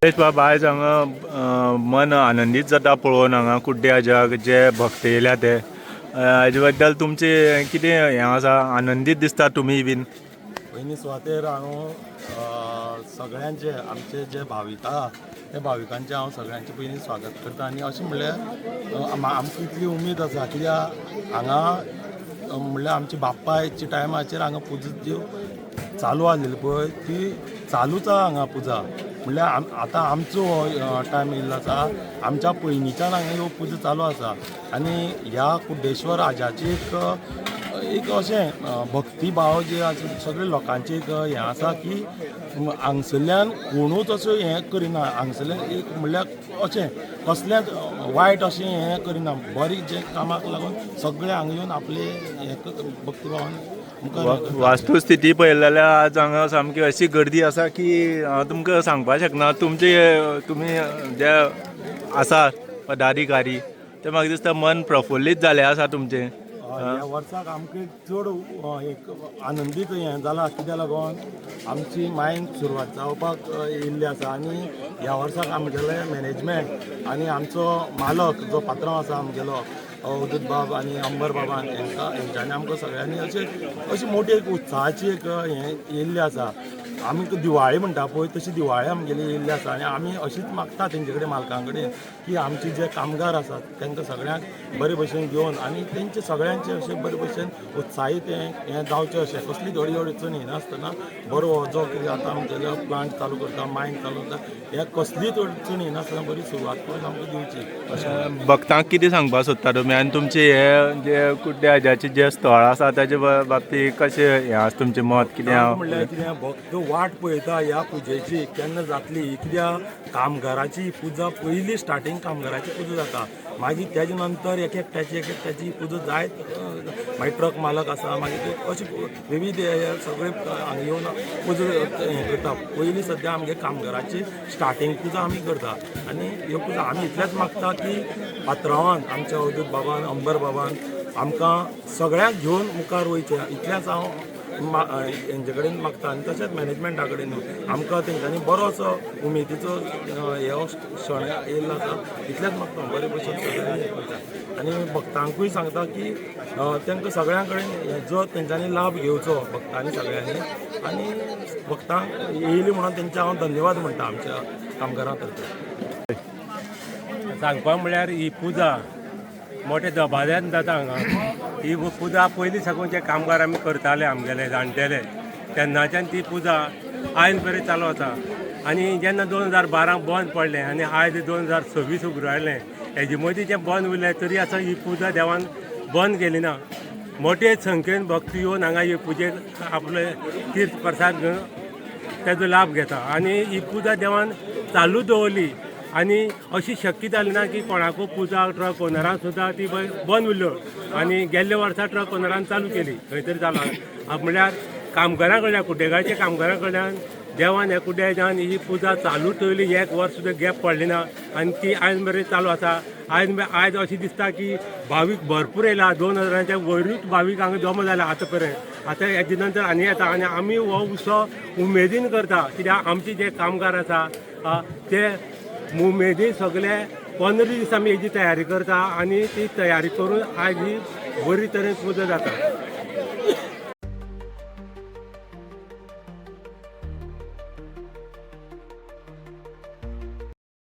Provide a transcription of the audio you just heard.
बाबा आयज हांगा मन आनंदीत जाता पळोवन हांगा कुड्ड्याक जे भक्त येयल्या ते हाजे बद्दल तुमचे कितें हें आसा आनंदीत दिसता तुमी बीन? पयलीं सुवातेर हांव सगळ्यांचे आमचे जे भाविक आहा त्या भाविकांचे हांव सगळ्यांचे पयलीं स्वागत करता आनी अशें म्हणल्यार आमकां इतली उमेद आसा कित्याक हांगा म्हणल्यार आमची बाप्पायच्या टायमाचेर हांगा पुजा ज्यो चालू आसलेली पळय ती चालूच आहा हांगा पुजा म्हणल्यार आतां आमचो टायम येयल्लो आसा आमच्या पयलींच्यान हांगा ह्यो पुजा चालू आसा आनी ह्या कुड्डेश्वर राजाची एक अशें भक्ती भाव जे आसा सगळे लोकांचे एक हें आसा की हांगसरल्यान कोणूच असो हें करिना हांगसरल्यान एक म्हणल्यार अशें कसलेंच वायट अशें हें करिना बरें जे कामाक लागून सगळे हांगा येवन आपले हें भक्ती भावान वास्तुस्थिती पळयली जाल्यार आज हांगा सामकी अशी गर्दी आसा की हांव तुमकां सांगपाक शकना तुमी जे आसा पदाधिकारी ते म्हाका दिसता मन प्रफुल्लीत जालें आसा तुमचें. ह्या वर्साक आमकां चड एक आनंदीत हें जाला कित्याक लागून आमची मायन सुरवात जावपाक येयल्ली आसा आनी ह्या वर्साक आमगेले मॅनेजमेंट आनी आमचो मालक जो पात्रांव आसा आमगेलो अवधूत बाब आनी अंबर बाबा हेंच्यांनी आमकां सगळ्यांनी अशी मोठी एक उत्साहाची एक हें येयल्ली आसा. आमी दिवाळी म्हणटा पळय तशी दिवाळी आमगेली येयल्ली आसा आनी आमी अशीच मागता तेंचे कडेन मालकां कडेन की आमचे जे कामगार आसात तांकां सगळ्यांक बरे भशेन घेवन आनी तेंचे सगळ्यांचे अशें बरे भशेन उत्साहीत हें जावचें अशें कसलीच अडचण येनासतना बरो जो कितें आतां आमगेलो प्लांट चालू करता मायन चालू करता हें कसलीच अडचण येनासतना बरी सुरवात करून आमकां दिवची अशें भक्तांक कितें सांगपाक सोदता तुमी आनी तुमचे हे जे कुड्ड्याचे जे स्थळ आसा ताचे बाबतींत कशें हें आसा तुमचें मत कितें? म्हणल्यार कितें भक्त वाट पळयता ह्या पुजेची केन्ना जातली कित्याक कामगाराची पुजा पयली स्टार्टींग कामगाराची पुजा जाता मागीर तेजे नंतर एक एकट्याची पुजा जायत मागीर ट्रक मालक आसा मागीर ते अशें विविध सगळे हांगा येवन पुजा हें करता पयली सद्या आमगे कामगाराची स्टार्टींग पुजा आमी करता आनी ह्यो पुजा आमी इतलेंच मागता की पात्रांवान आमच्या अवधूत बाबान अंबर बाबान आमकां सगळ्यांक घेवन मुखार वयचें इतलेंच हांव हेंचे कडेन मागता आनी तशेंच मॅनेजमेंटा कडेन आमकां तेंच्यांनी बरो असो उमेदीचो हे क्षण येयल्लो आसा इतलेंच मागता बरे भशेन सगळ्यांनी हें करता आनी भक्तांकूय सांगता की तांकां सगळ्यां कडेन हेजो तेंच्यांनी लाभ घेवचो भक्तांनी सगळ्यांनी आनी भक्तांक येयली म्हणून तेंचे हांव धन्यवाद म्हणटा आमच्या कामगारां तर्फे. सांगपाक म्हळ्यार ही पुजा मोठे दबाज्यान जाता हांगा ही पुजा पयलीं साकून जे कामगार आमी करताले आमगेले जाणटेले तेन्नाच्यान ती पुजा आयज मेरेन चालू आसा आनी जेन्ना 2012 बंद पडलें आनी आयज 2026 उगडायलें हेजे मदीं जें बंद उरलें तरी आसा ही पुजा देवान बंद केली ना. मोठे संख्येन भक्त येवन हांगा ही पुजेक आपले तीर्थ प्रसाद घेवन तेजो लाभ घेता आनी ही पुजा देवान चालू दवरली आनी अशी शक्य जाली ना की कोणाकू पुजा ट्रक ओनरान सुद्दां ती बंद उरल्यो आनी गेल्ल्या वर्सा ट्रक ओनरान चालू केली खंय तरी चालू म्हळ्यार कामगारां कडल्यान कुड्डेगांवच्या कामगारां कडल्यान देवान ह्या कुड्ड्याच्यान ही पुजा चालू ठेवली एक वर्स सुद्दां गॅप पडली ना आनी ती आयज मेरेन चालू आसा. आयज अशें दिसता की भावीक भरपूर येयला 2000च्या वयरूच भावीक हांगा जमा जाला आतां पर्यंत आतां हेजे नंतर आनी येता आनी आमी हो उत्सव उमेदीन करता कित्याक आमचे जे कामगार आसा ते उमेदीन सगळे 15 दीस आमी हेजी तयारी करता आनी ती तयारी करून आयज ही बरी तरेन पुजा जाता.